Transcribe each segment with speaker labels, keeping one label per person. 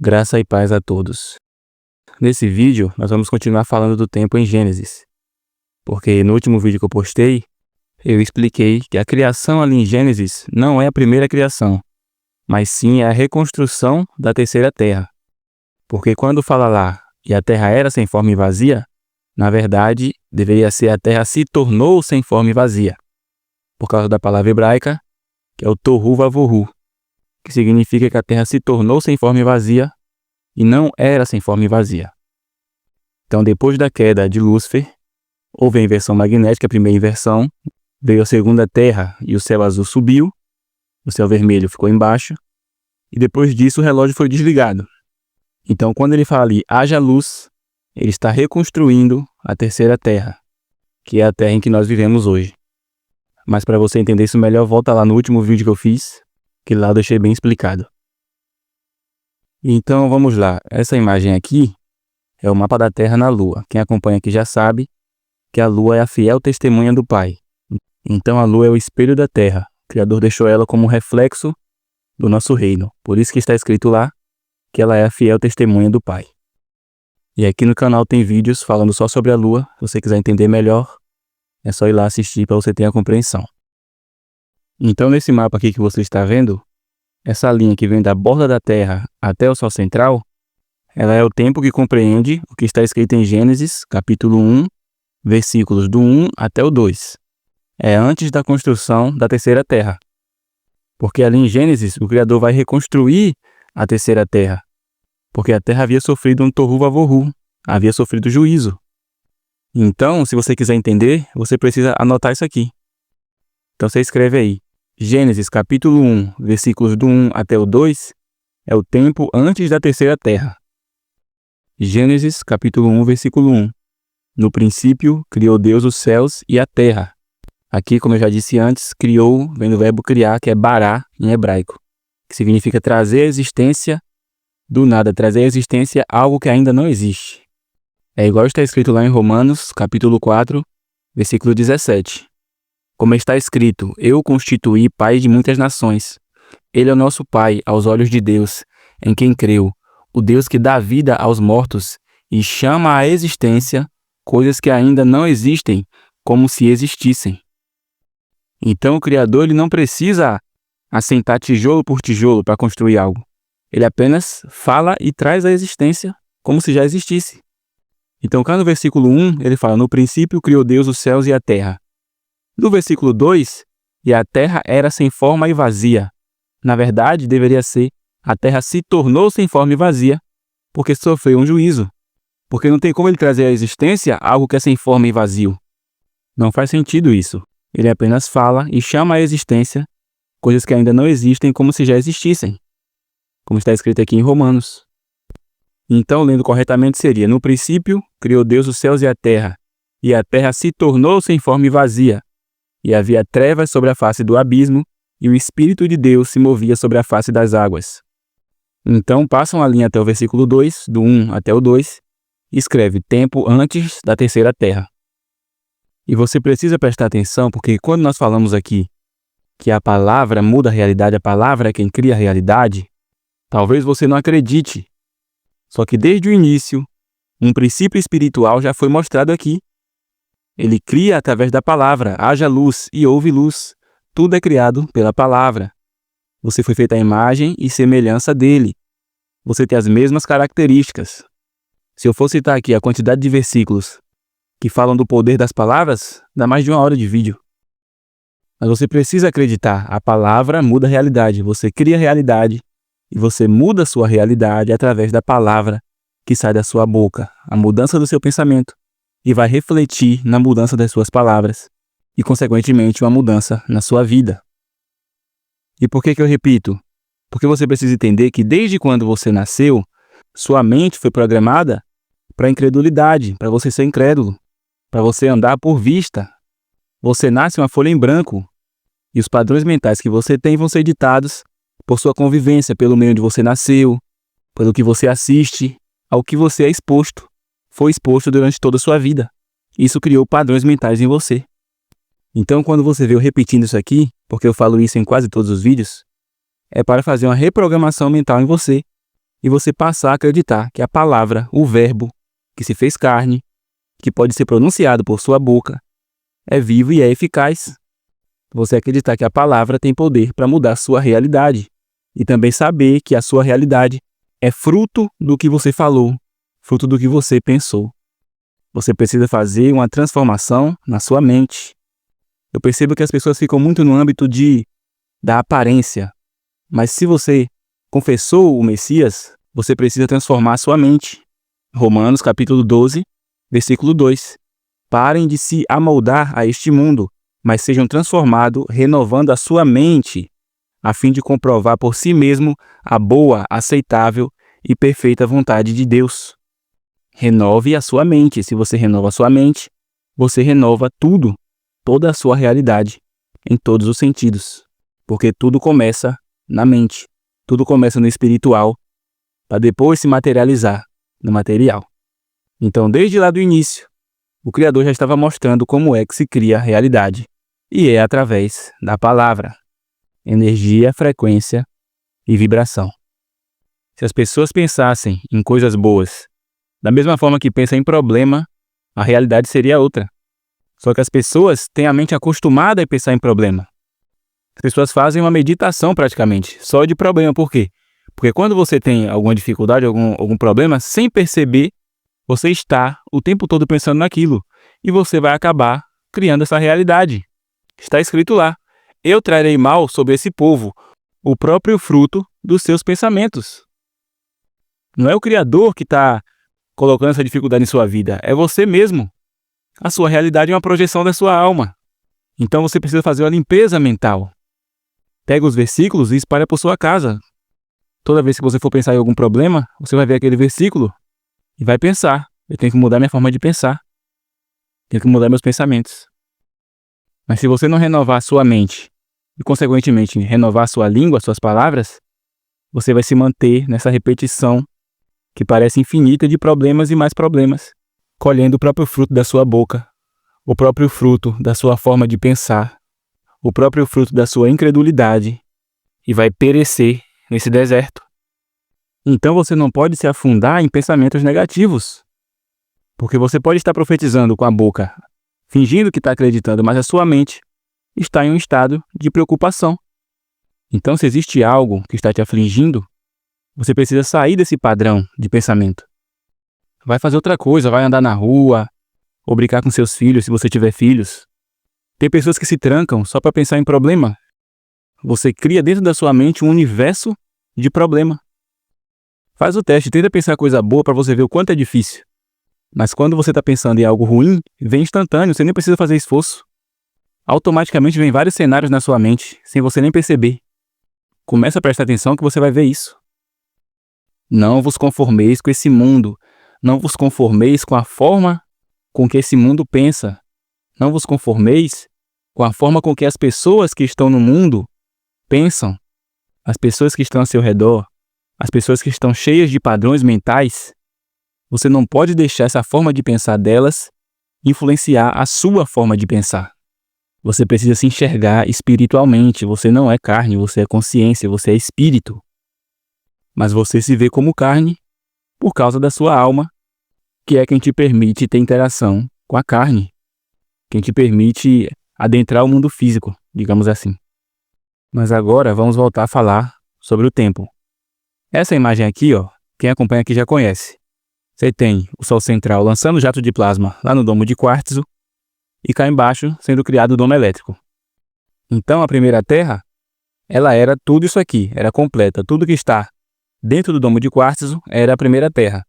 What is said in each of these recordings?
Speaker 1: Graça e paz a todos. Nesse vídeo, nós vamos continuar falando do tempo em Gênesis. Porque no último vídeo que eu postei, eu expliquei que a criação ali em Gênesis não é a primeira criação, mas sim é a reconstrução da terceira terra. Porque quando fala lá que a terra era sem forma e vazia, na verdade, deveria ser a terra se tornou sem forma e vazia. Por causa da palavra hebraica, que é o tohu vavohu, que significa que a terra se tornou sem forma e vazia e não era sem forma e vazia. Então, depois da queda de Lúcifer, houve a inversão magnética, a primeira inversão, veio a segunda terra e o céu azul subiu, o céu vermelho ficou embaixo, e depois disso o relógio foi desligado. Então, quando ele fala ali, haja luz, ele está reconstruindo a terceira terra, que é a terra em que nós vivemos hoje. Mas para você entender isso melhor, volta lá no último vídeo que eu fiz, que lá eu deixei bem explicado. Então vamos lá, essa imagem aqui é o mapa da Terra na Lua. Quem acompanha aqui já sabe que a Lua é a fiel testemunha do Pai. Então a Lua é o espelho da Terra. O Criador deixou ela como reflexo do nosso reino. Por isso que está escrito lá que ela é a fiel testemunha do Pai. E aqui no canal tem vídeos falando só sobre a Lua. Se você quiser entender melhor, é só ir lá assistir para você ter a compreensão. Então nesse mapa aqui que você está vendo, essa linha que vem da borda da Terra até o Sol central, ela é o tempo que compreende o que está escrito em Gênesis, capítulo 1, versículos do 1 até o 2. É antes da construção da terceira terra. Porque ali em Gênesis, o Criador vai reconstruir a terceira terra. Porque a terra havia sofrido um tohu vavohu, havia sofrido juízo. Então, se você quiser entender, você precisa anotar isso aqui. Então você escreve aí. Gênesis capítulo 1, versículos do 1 até o 2, é o tempo antes da terceira terra. Gênesis capítulo 1, versículo 1. No princípio, criou Deus os céus e a terra. Aqui, como eu já disse antes, criou, vem do verbo criar, que é bará em hebraico, que significa trazer à existência do nada, trazer à existência algo que ainda não existe. É igual está escrito lá em Romanos, capítulo 4, versículo 17. Como está escrito, eu o constituí pai de muitas nações. Ele é o nosso pai aos olhos de Deus, em quem creu, o Deus que dá vida aos mortos e chama à existência coisas que ainda não existem como se existissem. Então o Criador ele não precisa assentar tijolo por tijolo para construir algo. Ele apenas fala e traz à existência como se já existisse. Então cá no versículo 1 ele fala, no princípio criou Deus os céus e a terra. No versículo 2, e a terra era sem forma e vazia. Na verdade, deveria ser, a terra se tornou sem forma e vazia, porque sofreu um juízo. Porque não tem como ele trazer à existência algo que é sem forma e vazio. Não faz sentido isso. Ele apenas fala e chama à existência coisas que ainda não existem como se já existissem. Como está escrito aqui em Romanos. Então, lendo corretamente seria, no princípio, criou Deus os céus e a terra se tornou sem forma e vazia. E havia trevas sobre a face do abismo, e o Espírito de Deus se movia sobre a face das águas. Então, passam a linha até o versículo 2, do 1 até o 2, e escreve tempo antes da terceira terra. E você precisa prestar atenção, porque quando nós falamos aqui que a palavra muda a realidade, a palavra é quem cria a realidade, talvez você não acredite. Só que desde o início, um princípio espiritual já foi mostrado aqui. Ele cria através da palavra, haja luz e houve luz. Tudo é criado pela palavra. Você foi feita à imagem e semelhança dele. Você tem as mesmas características. Se eu for citar aqui a quantidade de versículos que falam do poder das palavras, dá mais de 1 hora de vídeo. Mas você precisa acreditar, a palavra muda a realidade. Você cria a realidade e você muda a sua realidade através da palavra que sai da sua boca, a mudança do seu pensamento. E vai refletir na mudança das suas palavras e, consequentemente, uma mudança na sua vida. E por que eu repito? Porque você precisa entender que desde quando você nasceu, sua mente foi programada para a incredulidade, para você ser incrédulo, para você andar por vista. Você nasce uma folha em branco e os padrões mentais que você tem vão ser ditados por sua convivência, pelo meio onde você nasceu, pelo que você assiste, ao que você é exposto. Foi exposto durante toda a sua vida. Isso criou padrões mentais em você. Então, quando você vê eu repetindo isso aqui, porque eu falo isso em quase todos os vídeos, é para fazer uma reprogramação mental em você, e você passar a acreditar que a palavra, o verbo, que se fez carne, que pode ser pronunciado por sua boca, é vivo e é eficaz. Você acreditar que a palavra tem poder para mudar a sua realidade e também saber que a sua realidade é fruto do que você falou, fruto do que você pensou. Você precisa fazer uma transformação na sua mente. Eu percebo que as pessoas ficam muito no âmbito da aparência, mas se você confessou o Messias, você precisa transformar a sua mente. Romanos capítulo 12, versículo 2. Parem de se amoldar a este mundo, mas sejam transformados, renovando a sua mente, a fim de comprovar por si mesmo a boa, aceitável e perfeita vontade de Deus. Renove a sua mente. Se você renova a sua mente, você renova tudo, toda a sua realidade, em todos os sentidos. Porque tudo começa na mente, tudo começa no espiritual, para depois se materializar no material. Então, desde lá do início, o Criador já estava mostrando como é que se cria a realidade. E é através da palavra, energia, frequência e vibração. Se as pessoas pensassem em coisas boas, da mesma forma que pensam em problema, a realidade seria outra. Só que as pessoas têm a mente acostumada a pensar em problema. As pessoas fazem uma meditação praticamente, só de problema. Por quê? Porque quando você tem alguma dificuldade, algum problema, sem perceber, você está o tempo todo pensando naquilo. E você vai acabar criando essa realidade. Está escrito lá: eu trarei mal sobre esse povo, o próprio fruto dos seus pensamentos. Não é o Criador que está colocando essa dificuldade em sua vida, é você mesmo. A sua realidade é uma projeção da sua alma. Então você precisa fazer uma limpeza mental. Pega os versículos e espalha por sua casa. Toda vez que você for pensar em algum problema, você vai ver aquele versículo e vai pensar: eu tenho que mudar minha forma de pensar. Tenho que mudar meus pensamentos. Mas se você não renovar a sua mente e, consequentemente, renovar a sua língua, suas palavras, você vai se manter nessa repetição que parece infinita de problemas e mais problemas, colhendo o próprio fruto da sua boca, o próprio fruto da sua forma de pensar, o próprio fruto da sua incredulidade, e vai perecer nesse deserto. Então você não pode se afundar em pensamentos negativos, porque você pode estar profetizando com a boca, fingindo que está acreditando, mas a sua mente está em um estado de preocupação. Então, se existe algo que está te afligindo, você precisa sair desse padrão de pensamento. Vai fazer outra coisa, vai andar na rua, ou brincar com seus filhos, se você tiver filhos. Tem pessoas que se trancam só para pensar em problema. Você cria dentro da sua mente um universo de problema. Faz o teste, tenta pensar coisa boa para você ver o quanto é difícil. Mas quando você está pensando em algo ruim, vem instantâneo, você nem precisa fazer esforço. Automaticamente vem vários cenários na sua mente, sem você nem perceber. Começa a prestar atenção que você vai ver isso. Não vos conformeis com esse mundo. Não vos conformeis com a forma com que esse mundo pensa. Não vos conformeis com a forma com que as pessoas que estão no mundo pensam. As pessoas que estão ao seu redor, as pessoas que estão cheias de padrões mentais. Você não pode deixar essa forma de pensar delas influenciar a sua forma de pensar. Você precisa se enxergar espiritualmente. Você não é carne, você é consciência, você é espírito. Mas você se vê como carne por causa da sua alma, que é quem te permite ter interação com a carne, quem te permite adentrar o mundo físico, digamos assim. Mas agora vamos voltar a falar sobre o tempo. Essa imagem aqui, quem acompanha aqui já conhece. Você tem o Sol central lançando jato de plasma lá no domo de quartzo e cá embaixo sendo criado o domo elétrico. Então a primeira Terra, ela era tudo isso aqui, era completa. Tudo que está dentro do domo de quartzo era a primeira Terra.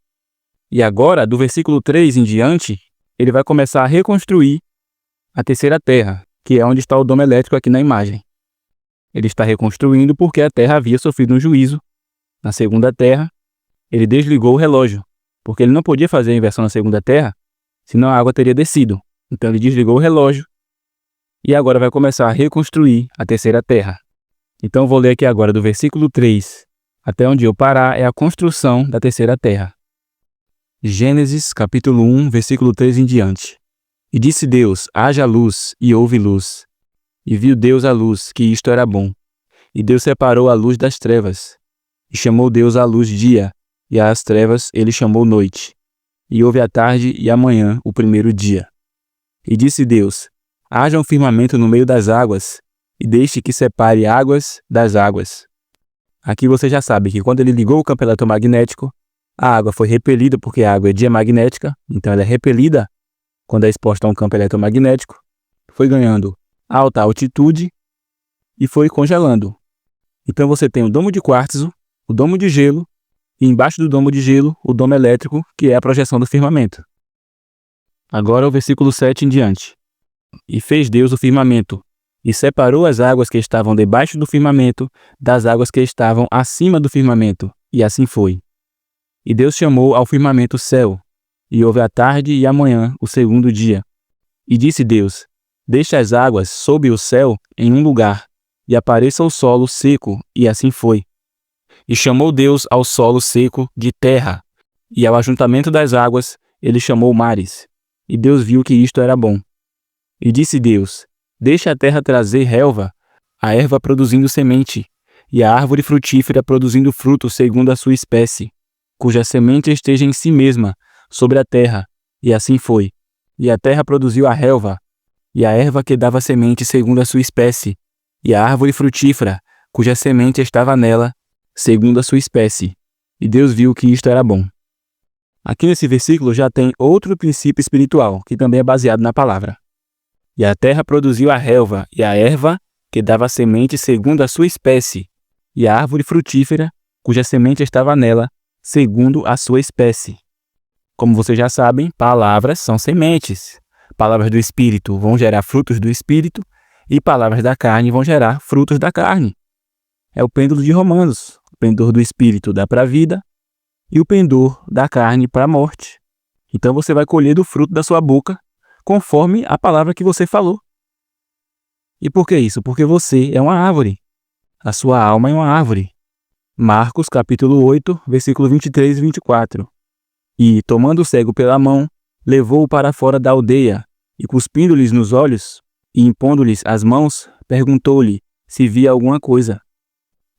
Speaker 1: E agora, do versículo 3 em diante, ele vai começar a reconstruir a terceira Terra, que é onde está o domo elétrico aqui na imagem. Ele está reconstruindo porque a Terra havia sofrido um juízo. Na segunda Terra, ele desligou o relógio, porque ele não podia fazer a inversão na segunda Terra, senão a água teria descido. Então ele desligou o relógio e agora vai começar a reconstruir a terceira Terra. Então eu vou ler aqui agora do versículo 3 até onde eu parar, é a construção da terceira Terra. Gênesis capítulo 1, versículo 3 em diante. E disse Deus: haja luz, e houve luz. E viu Deus a luz, que isto era bom. E Deus separou a luz das trevas. E chamou Deus a luz dia, e às trevas ele chamou noite. E houve a tarde e a manhã, o primeiro dia. E disse Deus: haja um firmamento no meio das águas, e deixe que separe águas das águas. Aqui você já sabe que quando ele ligou o campo eletromagnético, a água foi repelida porque a água é diamagnética, então ela é repelida quando é exposta a um campo eletromagnético, foi ganhando alta altitude e foi congelando. Então você tem o domo de quartzo, o domo de gelo, e embaixo do domo de gelo, o domo elétrico, que é a projeção do firmamento. Agora o versículo 7 em diante. E fez Deus o firmamento, e separou as águas que estavam debaixo do firmamento das águas que estavam acima do firmamento, e assim foi. E Deus chamou ao firmamento céu, e houve a tarde e a manhã, o segundo dia. E disse Deus: deixa as águas sob o céu em um lugar, e apareça o solo seco, e assim foi. E chamou Deus ao solo seco de terra, e ao ajuntamento das águas ele chamou mares. E Deus viu que isto era bom. E disse Deus: deixa a terra trazer relva, a erva produzindo semente, e a árvore frutífera produzindo fruto segundo a sua espécie, cuja semente esteja em si mesma, sobre a terra. E assim foi. E a terra produziu a relva, e a erva que dava semente segundo a sua espécie, e a árvore frutífera, cuja semente estava nela, segundo a sua espécie. E Deus viu que isto era bom. Aqui nesse versículo já tem outro princípio espiritual, que também é baseado na palavra. E a terra produziu a relva, e a erva, que dava semente segundo a sua espécie, e a árvore frutífera, cuja semente estava nela, segundo a sua espécie. Como vocês já sabem, palavras são sementes. Palavras do Espírito vão gerar frutos do Espírito, e palavras da carne vão gerar frutos da carne. É o pêndulo de Romanos. O pendor do Espírito dá para a vida, e o pendor da carne para a morte. Então você vai colher do fruto da sua boca, conforme a palavra que você falou. E por que isso? Porque você é uma árvore. A sua alma é uma árvore. Marcos capítulo 8, versículo 23 e 24. E, tomando o cego pela mão, levou-o para fora da aldeia, e cuspindo-lhes nos olhos, e impondo-lhes as mãos, perguntou-lhe se via alguma coisa.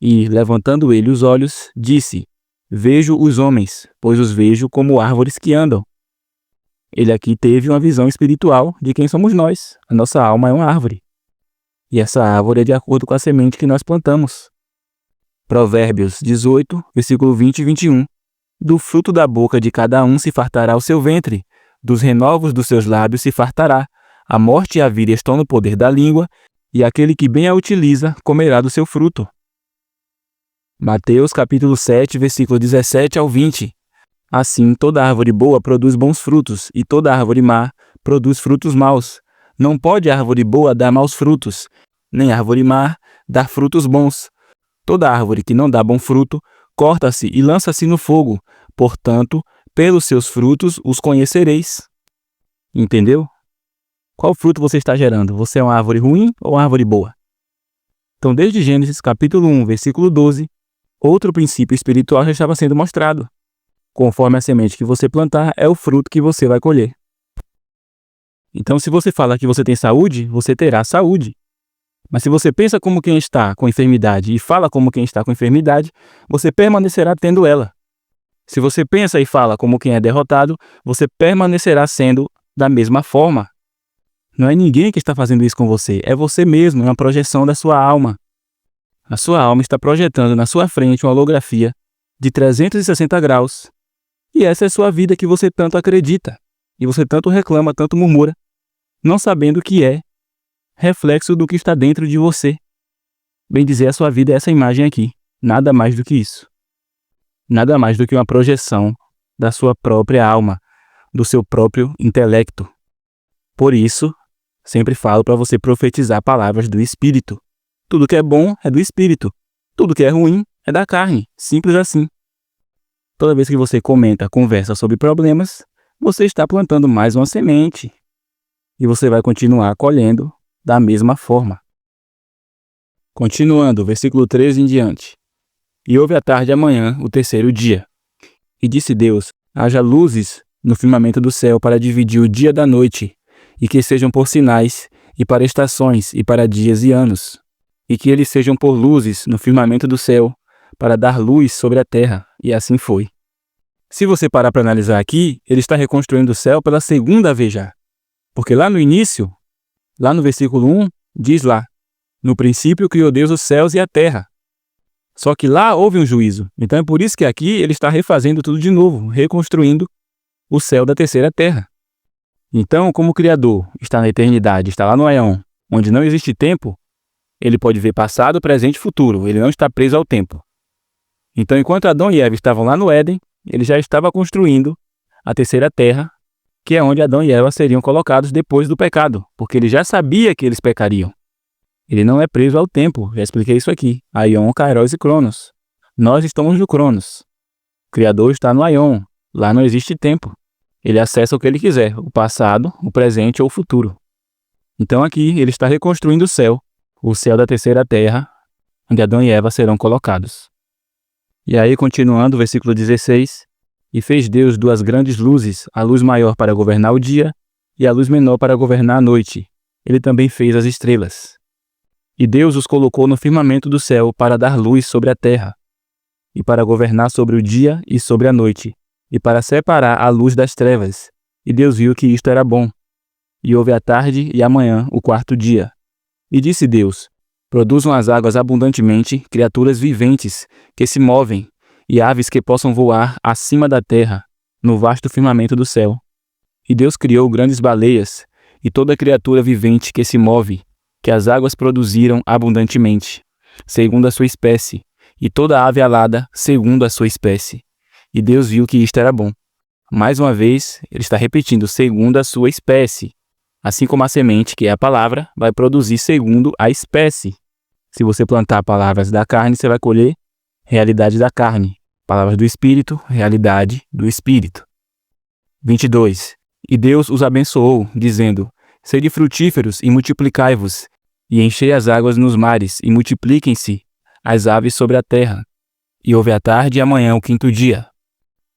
Speaker 1: E, levantando ele os olhos, disse: vejo os homens, pois os vejo como árvores que andam. Ele aqui teve uma visão espiritual de quem somos nós. A nossa alma é uma árvore. E essa árvore é de acordo com a semente que nós plantamos. Provérbios 18, versículo 20 e 21. Do fruto da boca de cada um se fartará o seu ventre, dos renovos dos seus lábios se fartará. A morte e a vida estão no poder da língua, e aquele que bem a utiliza comerá do seu fruto. Mateus capítulo 7, versículo 17 ao 20. Assim, toda árvore boa produz bons frutos, e toda árvore má produz frutos maus. Não pode a árvore boa dar maus frutos, nem a árvore má dar frutos bons. Toda árvore que não dá bom fruto, corta-se e lança-se no fogo. Portanto, pelos seus frutos os conhecereis. Entendeu? Qual fruto você está gerando? Você é uma árvore ruim ou uma árvore boa? Então, desde Gênesis capítulo 1, versículo 12, outro princípio espiritual já estava sendo mostrado. Conforme a semente que você plantar, é o fruto que você vai colher. Então, se você fala que você tem saúde, você terá saúde. Mas se você pensa como quem está com enfermidade e fala como quem está com enfermidade, você permanecerá tendo ela. Se você pensa e fala como quem é derrotado, você permanecerá sendo da mesma forma. Não é ninguém que está fazendo isso com você, é você mesmo, é uma projeção da sua alma. A sua alma está projetando na sua frente uma holografia de 360 graus. E essa é a sua vida que você tanto acredita, e você tanto reclama, tanto murmura, não sabendo que é reflexo do que está dentro de você. Bem dizer, a sua vida é essa imagem aqui, nada mais do que isso. Nada mais do que uma projeção da sua própria alma, do seu próprio intelecto. Por isso, sempre falo para você profetizar palavras do Espírito. Tudo que é bom é do Espírito, tudo que é ruim é da carne, simples assim. Toda vez que você conversa sobre problemas, você está plantando mais uma semente. E você vai continuar colhendo da mesma forma. Continuando, versículo 13 em diante. E houve a tarde e a manhã, o terceiro dia. E disse Deus: haja luzes no firmamento do céu para dividir o dia da noite, e que sejam por sinais, e para estações, e para dias e anos. E que eles sejam por luzes no firmamento do céu, para dar luz sobre a terra. E assim foi. Se você parar para analisar aqui, ele está reconstruindo o céu pela segunda vez já. Porque lá no início, lá no versículo 1, diz lá: no princípio criou Deus os céus e a terra. Só que lá houve um juízo. Então é por isso que aqui ele está refazendo tudo de novo, reconstruindo o céu da terceira terra. Então, como o Criador está na eternidade, está lá no Aion, onde não existe tempo, ele pode ver passado, presente e futuro. Ele não está preso ao tempo. Então, enquanto Adão e Eva estavam lá no Éden, ele já estava construindo a terceira terra, que é onde Adão e Eva seriam colocados depois do pecado, porque ele já sabia que eles pecariam. Ele não é preso ao tempo, já expliquei isso aqui. Aion, Kairos e Cronos. Nós estamos no Cronos. O Criador está no Aion. Lá não existe tempo. Ele acessa o que ele quiser, o passado, o presente ou o futuro. Então aqui ele está reconstruindo o céu da terceira terra, onde Adão e Eva serão colocados. E aí, continuando, versículo 16, e fez Deus duas grandes luzes, a luz maior para governar o dia e a luz menor para governar a noite. Ele também fez as estrelas. E Deus os colocou no firmamento do céu para dar luz sobre a terra, e para governar sobre o dia e sobre a noite, e para separar a luz das trevas. E Deus viu que isto era bom. E houve a tarde e a manhã, o quarto dia. E disse Deus: produzam as águas abundantemente criaturas viventes que se movem, e aves que possam voar acima da terra, no vasto firmamento do céu. E Deus criou grandes baleias, e toda criatura vivente que se move, que as águas produziram abundantemente, segundo a sua espécie, e toda ave alada, segundo a sua espécie. E Deus viu que isto era bom. Mais uma vez, ele está repetindo, segundo a sua espécie. Assim como a semente, que é a palavra, vai produzir segundo a espécie. Se você plantar palavras da carne, você vai colher realidade da carne. Palavras do Espírito, realidade do Espírito. 22. E Deus os abençoou, dizendo: sede frutíferos e multiplicai-vos, e enchei as águas nos mares, e multipliquem-se as aves sobre a terra. E houve a tarde e a manhã, o quinto dia.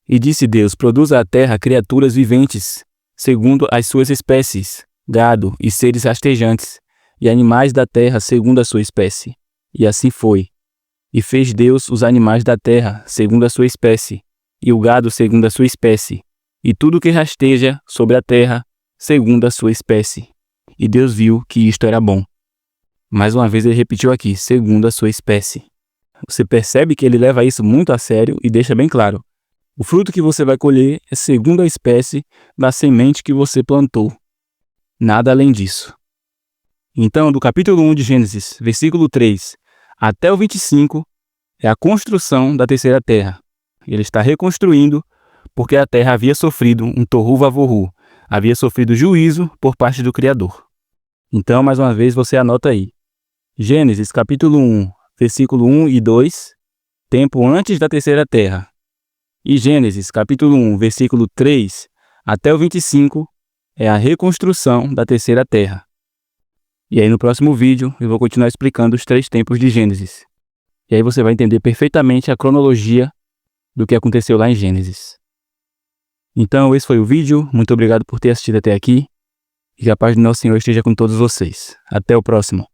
Speaker 1: E disse Deus: produza a terra criaturas viventes, segundo as suas espécies, gado e seres rastejantes, e animais da terra segundo a sua espécie. E assim foi. E fez Deus os animais da terra segundo a sua espécie, e o gado segundo a sua espécie, e tudo que rasteja sobre a terra segundo a sua espécie. E Deus viu que isto era bom. Mais uma vez ele repetiu aqui, segundo a sua espécie. Você percebe que ele leva isso muito a sério e deixa bem claro: o fruto que você vai colher é segundo a espécie da semente que você plantou. Nada além disso. Então, do capítulo 1 de Gênesis, versículo 3, até o 25, é a construção da terceira terra. Ele está reconstruindo porque a terra havia sofrido um tohu vavohu, havia sofrido juízo por parte do Criador. Então, mais uma vez, você anota aí. Gênesis, capítulo 1, versículo 1 e 2, tempo antes da terceira terra. E Gênesis, capítulo 1, versículo 3 até o 25, é a reconstrução da terceira terra. E aí no próximo vídeo eu vou continuar explicando os 3 tempos de Gênesis. E aí você vai entender perfeitamente a cronologia do que aconteceu lá em Gênesis. Então esse foi o vídeo, muito obrigado por ter assistido até aqui, e que a paz do nosso Senhor esteja com todos vocês. Até o próximo.